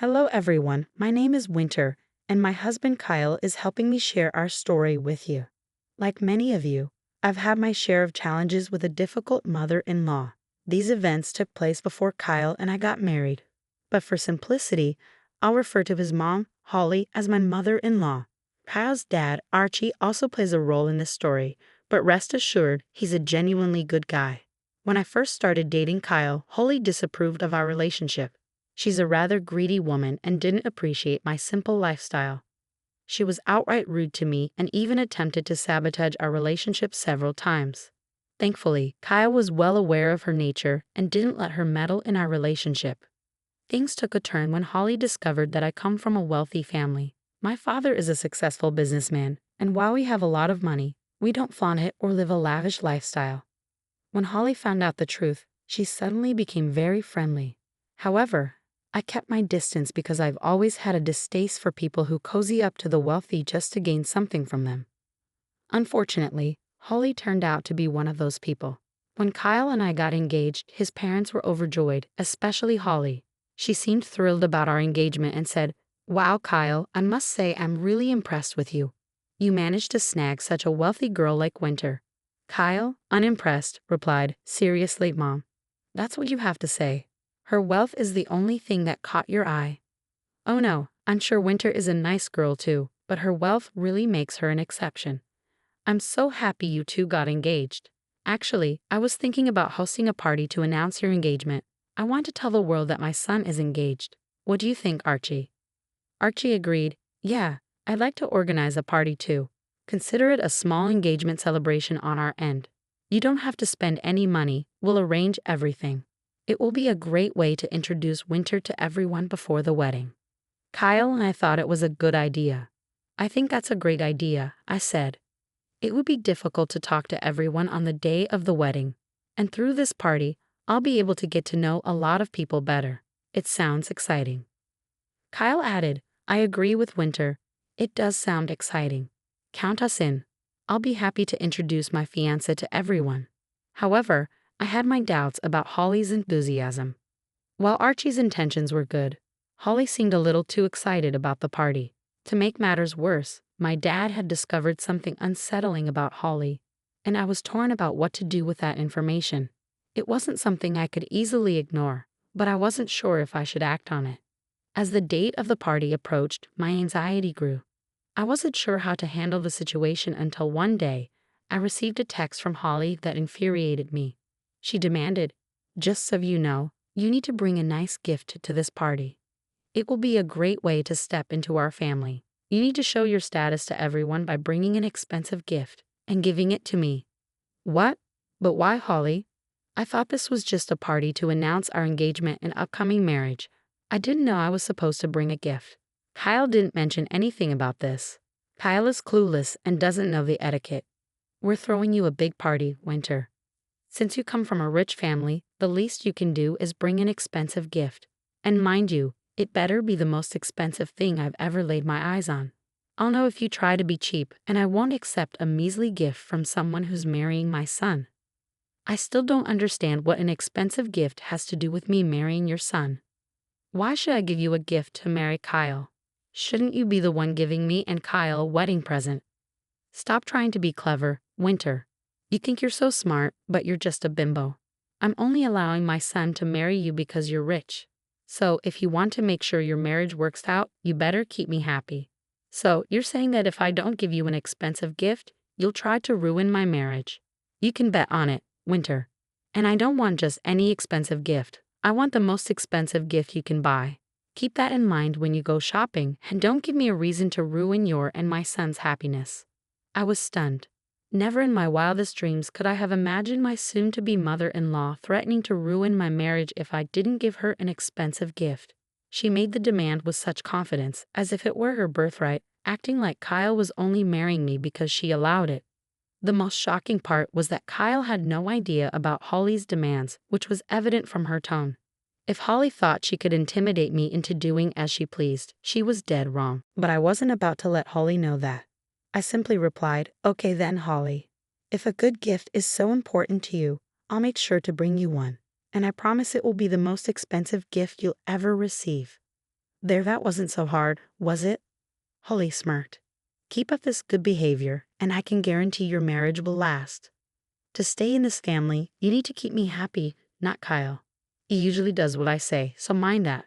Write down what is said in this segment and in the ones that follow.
Hello, everyone. My name is Winter, and my husband Kyle is helping me share our story with you. Like many of you, I've had my share of challenges with a difficult mother in law. These events took place before Kyle and I got married. But for simplicity, I'll refer to his mom, Holly, as my mother in law. Kyle's dad, Archie, also plays a role in this story, but rest assured, he's a genuinely good guy. When I first started dating Kyle, Holly disapproved of our relationship. She's a rather greedy woman and didn't appreciate my simple lifestyle. She was outright rude to me and even attempted to sabotage our relationship several times. Thankfully, Kyle was well aware of her nature and didn't let her meddle in our relationship. Things took a turn when Holly discovered that I come from a wealthy family. My father is a successful businessman, and while we have a lot of money, we don't flaunt it or live a lavish lifestyle. When Holly found out the truth, she suddenly became very friendly. However, I kept my distance because I've always had a distaste for people who cozy up to the wealthy just to gain something from them. Unfortunately, Holly turned out to be one of those people. When Kyle and I got engaged, his parents were overjoyed, especially Holly. She seemed thrilled about our engagement and said, "Wow, Kyle, I must say I'm really impressed with you. You managed to snag such a wealthy girl like Winter." Kyle, unimpressed, replied, "Seriously, Mom, that's what you have to say. Her wealth is the only thing that caught your eye." "Oh no, I'm sure Winter is a nice girl too, but her wealth really makes her an exception. I'm so happy you two got engaged. Actually, I was thinking about hosting a party to announce your engagement. I want to tell the world that my son is engaged. What do you think, Archie?" Archie agreed, "Yeah, I'd like to organize a party too. Consider it a small engagement celebration on our end. You don't have to spend any money, we'll arrange everything. It will be a great way to introduce Winter to everyone before the wedding." Kyle and I thought it was a good idea. "I think that's a great idea," I said. "It would be difficult to talk to everyone on the day of the wedding, and through this party, I'll be able to get to know a lot of people better. It sounds exciting." Kyle added, "I agree with Winter. It does sound exciting. Count us in. I'll be happy to introduce my fiancé to everyone." However, I had my doubts about Holly's enthusiasm. While Archie's intentions were good, Holly seemed a little too excited about the party. To make matters worse, my dad had discovered something unsettling about Holly, and I was torn about what to do with that information. It wasn't something I could easily ignore, but I wasn't sure if I should act on it. As the date of the party approached, my anxiety grew. I wasn't sure how to handle the situation until one day, I received a text from Holly that infuriated me. She demanded, "Just so you know, you need to bring a nice gift to this party. It will be a great way to step into our family. You need to show your status to everyone by bringing an expensive gift and giving it to me." "What? But why, Holly? I thought this was just a party to announce our engagement and upcoming marriage. I didn't know I was supposed to bring a gift." Kyle didn't mention anything about this. Kyle is clueless and doesn't know the etiquette. "We're throwing you a big party, Winter. Since you come from a rich family, the least you can do is bring an expensive gift. And mind you, it better be the most expensive thing I've ever laid my eyes on. I'll know if you try to be cheap, and I won't accept a measly gift from someone who's marrying my son." "I still don't understand what an expensive gift has to do with me marrying your son. Why should I give you a gift to marry Kyle? Shouldn't you be the one giving me and Kyle a wedding present?" "Stop trying to be clever, Winter. You think you're so smart, but you're just a bimbo. I'm only allowing my son to marry you because you're rich. So if you want to make sure your marriage works out, you better keep me happy." "So you're saying that if I don't give you an expensive gift, you'll try to ruin my marriage?" "You can bet on it, Winter. And I don't want just any expensive gift. I want the most expensive gift you can buy. Keep that in mind when you go shopping, and don't give me a reason to ruin your and my son's happiness." I was stunned. Never in my wildest dreams could I have imagined my soon-to-be mother-in-law threatening to ruin my marriage if I didn't give her an expensive gift. She made the demand with such confidence, as if it were her birthright, acting like Kyle was only marrying me because she allowed it. The most shocking part was that Kyle had no idea about Holly's demands, which was evident from her tone. If Holly thought she could intimidate me into doing as she pleased, she was dead wrong. But I wasn't about to let Holly know that. I simply replied, "Okay then, Holly. If a good gift is so important to you, I'll make sure to bring you one. And I promise it will be the most expensive gift you'll ever receive." There, that wasn't so hard, was it? Holly smirked. Keep up this good behavior, and I can guarantee your marriage will last. To stay in this family, you need to keep me happy, not Kyle. He usually does what I say, so mind that.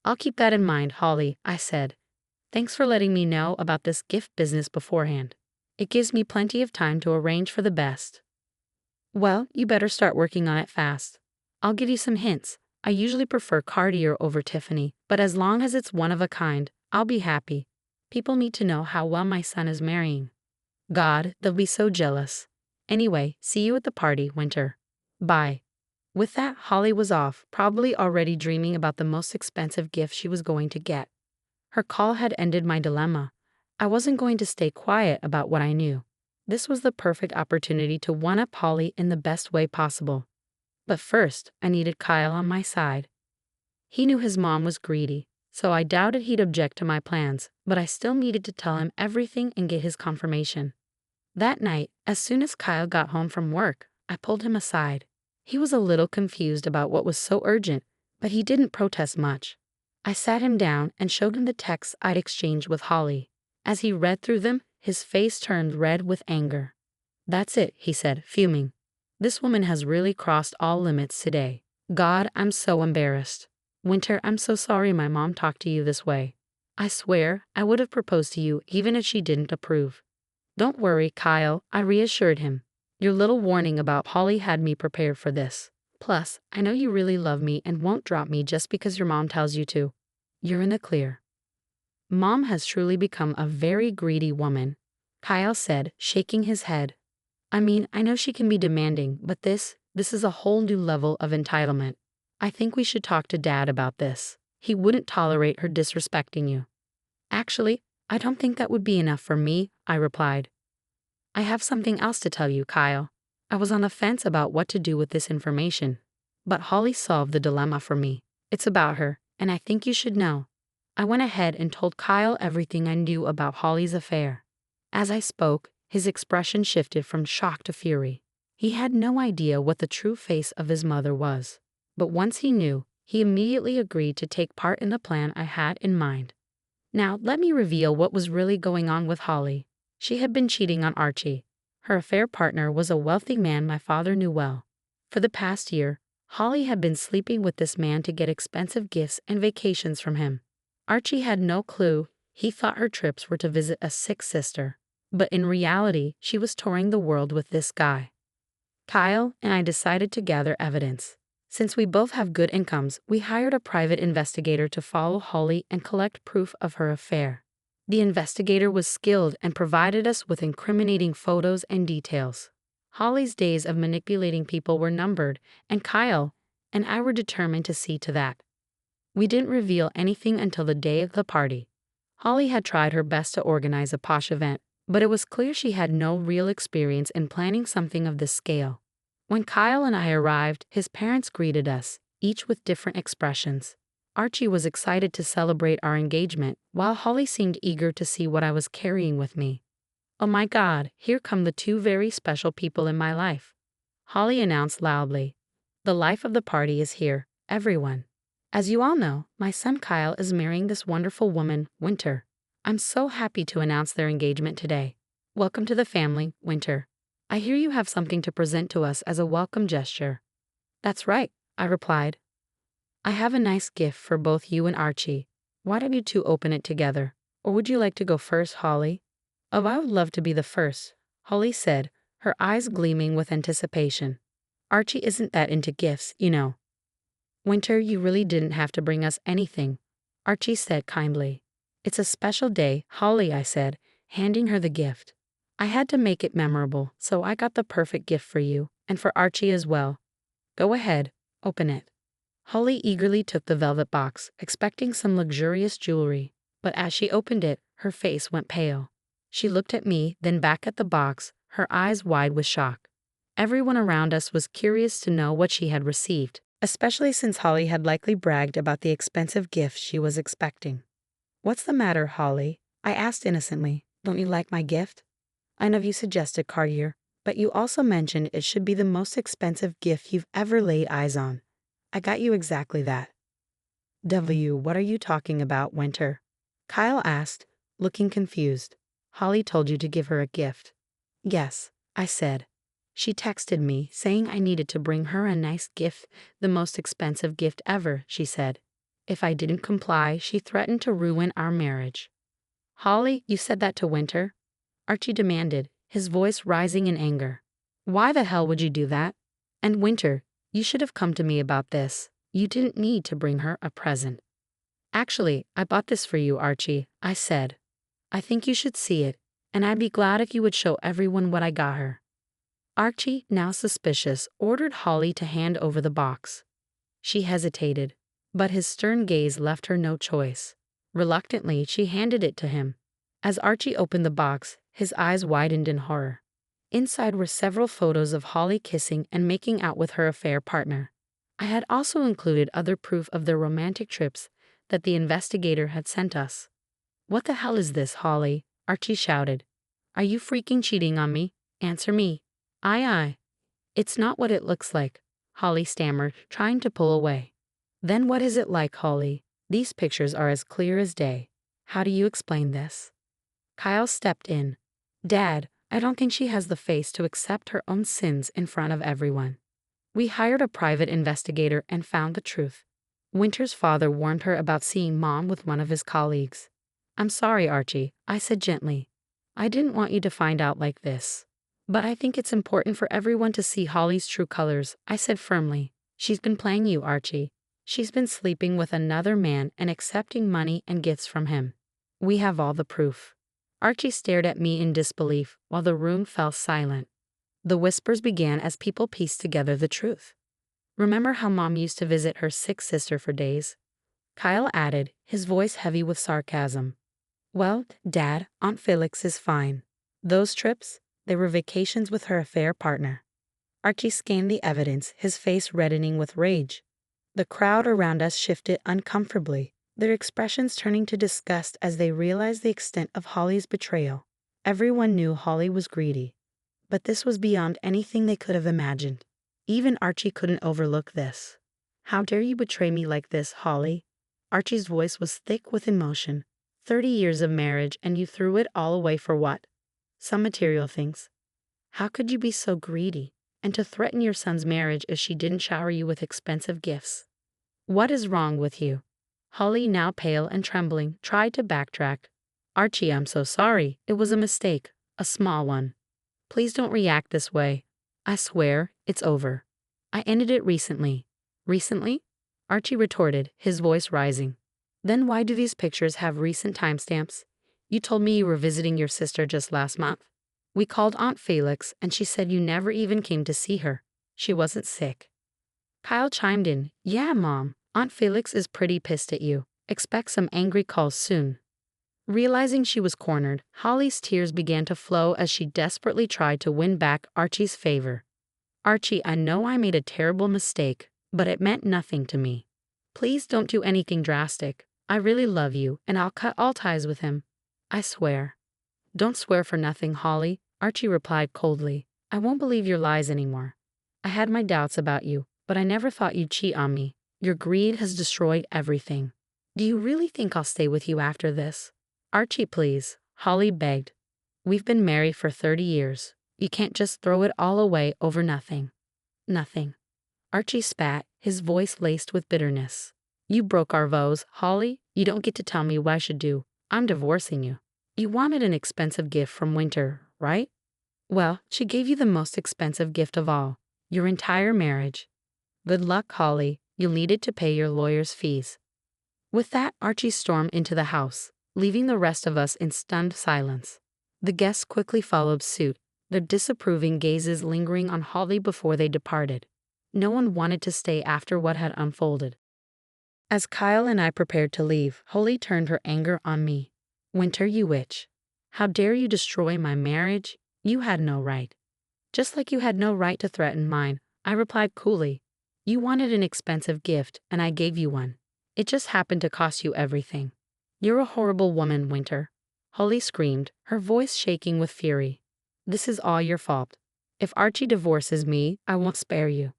I'll keep that in mind, Holly, I said. Thanks for letting me know about this gift business beforehand. It gives me plenty of time to arrange for the best. Well, you better start working on it fast. I'll give you some hints. I usually prefer Cartier over Tiffany, but as long as it's one of a kind, I'll be happy. People need to know how well my son is marrying. God, they'll be so jealous. Anyway, see you at the party, Winter. Bye. With that, Holly was off, probably already dreaming about the most expensive gift she was going to get. Her call had ended my dilemma. I wasn't going to stay quiet about what I knew. This was the perfect opportunity to one-up Holly in the best way possible. But first, I needed Kyle on my side. He knew his mom was greedy, so I doubted he'd object to my plans, but I still needed to tell him everything and get his confirmation. That night, as soon as Kyle got home from work, I pulled him aside. He was a little confused about what was so urgent, but he didn't protest much. I sat him down and showed him the texts I'd exchanged with Holly. As he read through them, his face turned red with anger. That's it, he said, fuming. This woman has really crossed all limits today. God, I'm so embarrassed. Winter, I'm so sorry my mom talked to you this way. I swear, I would have proposed to you even if she didn't approve. Don't worry, Kyle, I reassured him. Your little warning about Holly had me prepared for this. Plus, I know you really love me and won't drop me just because your mom tells you to. You're in the clear. Mom has truly become a very greedy woman, Kyle said, shaking his head. I mean, I know she can be demanding, but this is a whole new level of entitlement. I think we should talk to Dad about this. He wouldn't tolerate her disrespecting you. Actually, I don't think that would be enough for me, I replied. I have something else to tell you, Kyle. I was on the fence about what to do with this information. But Holly solved the dilemma for me. It's about her, and I think you should know. I went ahead and told Kyle everything I knew about Holly's affair. As I spoke, his expression shifted from shock to fury. He had no idea what the true face of his mother was. But once he knew, he immediately agreed to take part in the plan I had in mind. Now, let me reveal what was really going on with Holly. She had been cheating on Archie. Her affair partner was a wealthy man my father knew well. For the past year, Holly had been sleeping with this man to get expensive gifts and vacations from him. Archie had no clue. He thought her trips were to visit a sick sister. But in reality, she was touring the world with this guy. Kyle and I decided to gather evidence. Since we both have good incomes, we hired a private investigator to follow Holly and collect proof of her affair. The investigator was skilled and provided us with incriminating photos and details. Holly's days of manipulating people were numbered, and Kyle and I were determined to see to that. We didn't reveal anything until the day of the party. Holly had tried her best to organize a posh event, but it was clear she had no real experience in planning something of this scale. When Kyle and I arrived, his parents greeted us, each with different expressions. Archie was excited to celebrate our engagement, while Holly seemed eager to see what I was carrying with me. Oh my God, here come the two very special people in my life, Holly announced loudly. The life of the party is here, everyone. As you all know, my son Kyle is marrying this wonderful woman, Winter. I'm so happy to announce their engagement today. Welcome to the family, Winter. I hear you have something to present to us as a welcome gesture. That's right, I replied. I have a nice gift for both you and Archie. Why don't you two open it together? Or would you like to go first, Holly? Oh, I would love to be the first, Holly said, her eyes gleaming with anticipation. Archie isn't that into gifts, you know. Winter, you really didn't have to bring us anything, Archie said kindly. It's a special day, Holly, I said, handing her the gift. I had to make it memorable, so I got the perfect gift for you, and for Archie as well. Go ahead, open it. Holly eagerly took the velvet box, expecting some luxurious jewelry, but as she opened it, her face went pale. She looked at me, then back at the box, her eyes wide with shock. Everyone around us was curious to know what she had received, especially since Holly had likely bragged about the expensive gift she was expecting. What's the matter, Holly? I asked innocently. Don't you like my gift? I know you suggested Cartier, but you also mentioned it should be the most expensive gift you've ever laid eyes on. I got you exactly that. What are you talking about, Winter? Kyle asked, looking confused. Holly told you to give her a gift. Yes, I said. She texted me saying I needed to bring her a nice gift, the most expensive gift ever, she said. If I didn't comply, she threatened to ruin our marriage. Holly, you said that to Winter? Archie demanded, his voice rising in anger. Why the hell would you do that? And Winter, you should have come to me about this. You didn't need to bring her a present. Actually, I bought this for you, Archie, I said. I think you should see it, and I'd be glad if you would show everyone what I got her. Archie, now suspicious, ordered Holly to hand over the box. She hesitated, but his stern gaze left her no choice. Reluctantly, she handed it to him. As Archie opened the box, his eyes widened in horror. Inside were several photos of Holly kissing and making out with her affair partner. I had also included other proof of their romantic trips that the investigator had sent us. What the hell is this, Holly? Archie shouted. Are you freaking cheating on me? Answer me. Aye. It's not what it looks like, Holly stammered, trying to pull away. Then what is it like, Holly? These pictures are as clear as day. How do you explain this? Kyle stepped in. Dad, I don't think she has the face to accept her own sins in front of everyone. We hired a private investigator and found the truth. Winter's father warned her about seeing Mom with one of his colleagues. I'm sorry, Archie, I said gently. I didn't want you to find out like this. But I think it's important for everyone to see Holly's true colors, I said firmly. She's been playing you, Archie. She's been sleeping with another man and accepting money and gifts from him. We have all the proof. Archie stared at me in disbelief while the room fell silent. The whispers began as people pieced together the truth. Remember how Mom used to visit her sick sister for days? Kyle added, his voice heavy with sarcasm. Well, Dad, Aunt Felix is fine. Those trips, they were vacations with her affair partner. Archie scanned the evidence, his face reddening with rage. The crowd around us shifted uncomfortably, their expressions turning to disgust as they realized the extent of Holly's betrayal. Everyone knew Holly was greedy, but this was beyond anything they could have imagined. Even Archie couldn't overlook this. How dare you betray me like this, Holly? Archie's voice was thick with emotion. 30 years of marriage and you threw it all away for what? Some material things. How could you be so greedy? And to threaten your son's marriage if she didn't shower you with expensive gifts? What is wrong with you? Holly, now pale and trembling, tried to backtrack. Archie, I'm so sorry. It was a mistake. A small one. Please don't react this way. I swear, it's over. I ended it recently. Recently? Archie retorted, his voice rising. Then why do these pictures have recent timestamps? You told me you were visiting your sister just last month. We called Aunt Felix and she said you never even came to see her. She wasn't sick. Kyle chimed in, Yeah, Mom, Aunt Felix is pretty pissed at you. Expect some angry calls soon. Realizing she was cornered, Holly's tears began to flow as she desperately tried to win back Archie's favor. Archie, I know I made a terrible mistake, but it meant nothing to me. Please don't do anything drastic. I really love you, and I'll cut all ties with him. I swear. Don't swear for nothing, Holly, Archie replied coldly. I won't believe your lies anymore. I had my doubts about you, but I never thought you'd cheat on me. Your greed has destroyed everything. Do you really think I'll stay with you after this? Archie, please, Holly begged. We've been married for 30 years. You can't just throw it all away over nothing. Nothing. Archie spat, his voice laced with bitterness. You broke our vows, Holly. You don't get to tell me what I should do. I'm divorcing you. You wanted an expensive gift from Winter, right? Well, she gave you the most expensive gift of all, your entire marriage. Good luck, Holly. You'll need it to pay your lawyer's fees. With that, Archie stormed into the house, leaving the rest of us in stunned silence. The guests quickly followed suit, their disapproving gazes lingering on Holly before they departed. No one wanted to stay after what had unfolded. As Kyle and I prepared to leave, Holly turned her anger on me. Winter, you witch. How dare you destroy my marriage? You had no right. Just like you had no right to threaten mine, I replied coolly. You wanted an expensive gift, and I gave you one. It just happened to cost you everything. You're a horrible woman, Winter. Holly screamed, her voice shaking with fury. This is all your fault. If Archie divorces me, I won't spare you.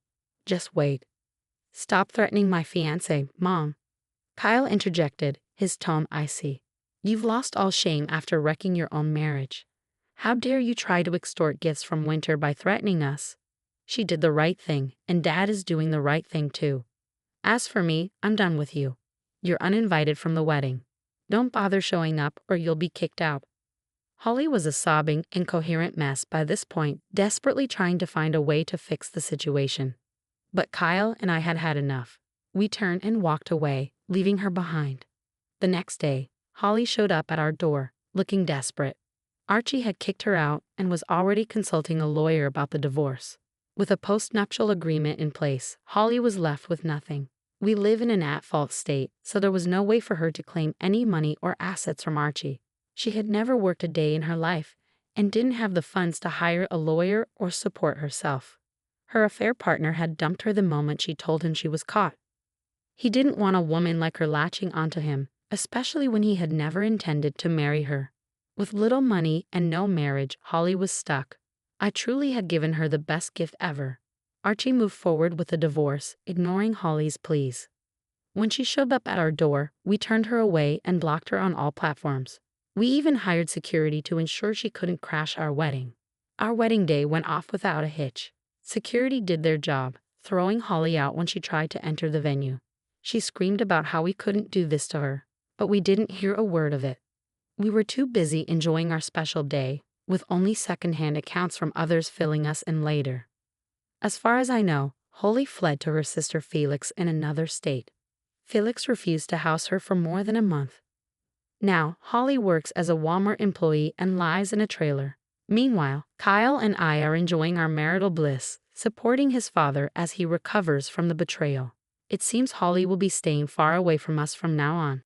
Just wait. Stop threatening my fiancé, Mom. Kyle interjected, his tone icy. You've lost all shame after wrecking your own marriage. How dare you try to extort gifts from Winter by threatening us? She did the right thing, and Dad is doing the right thing too. As for me, I'm done with you. You're uninvited from the wedding. Don't bother showing up or you'll be kicked out. Holly was a sobbing, incoherent mess by this point, desperately trying to find a way to fix the situation. But Kyle and I had had enough. We turned and walked away, leaving her behind. The next day, Holly showed up at our door, looking desperate. Archie had kicked her out and was already consulting a lawyer about the divorce. With a postnuptial agreement in place, Holly was left with nothing. We live in an at-fault state, so there was no way for her to claim any money or assets from Archie. She had never worked a day in her life and didn't have the funds to hire a lawyer or support herself. Her affair partner had dumped her the moment she told him she was caught. He didn't want a woman like her latching onto him, especially when he had never intended to marry her. With little money and no marriage, Holly was stuck. I truly had given her the best gift ever. Archie moved forward with the divorce, ignoring Holly's pleas. When she showed up at our door, we turned her away and blocked her on all platforms. We even hired security to ensure she couldn't crash our wedding. Our wedding day went off without a hitch. Security did their job, throwing Holly out when she tried to enter the venue. She screamed about how we couldn't do this to her, but we didn't hear a word of it. We were too busy enjoying our special day, with only secondhand accounts from others filling us in later. As far as I know, Holly fled to her sister Felix in another state. Felix refused to house her for more than a month. Now, Holly works as a Walmart employee and lies in a trailer. Meanwhile, Kyle and I are enjoying our marital bliss, supporting his father as he recovers from the betrayal. It seems Holly will be staying far away from us from now on.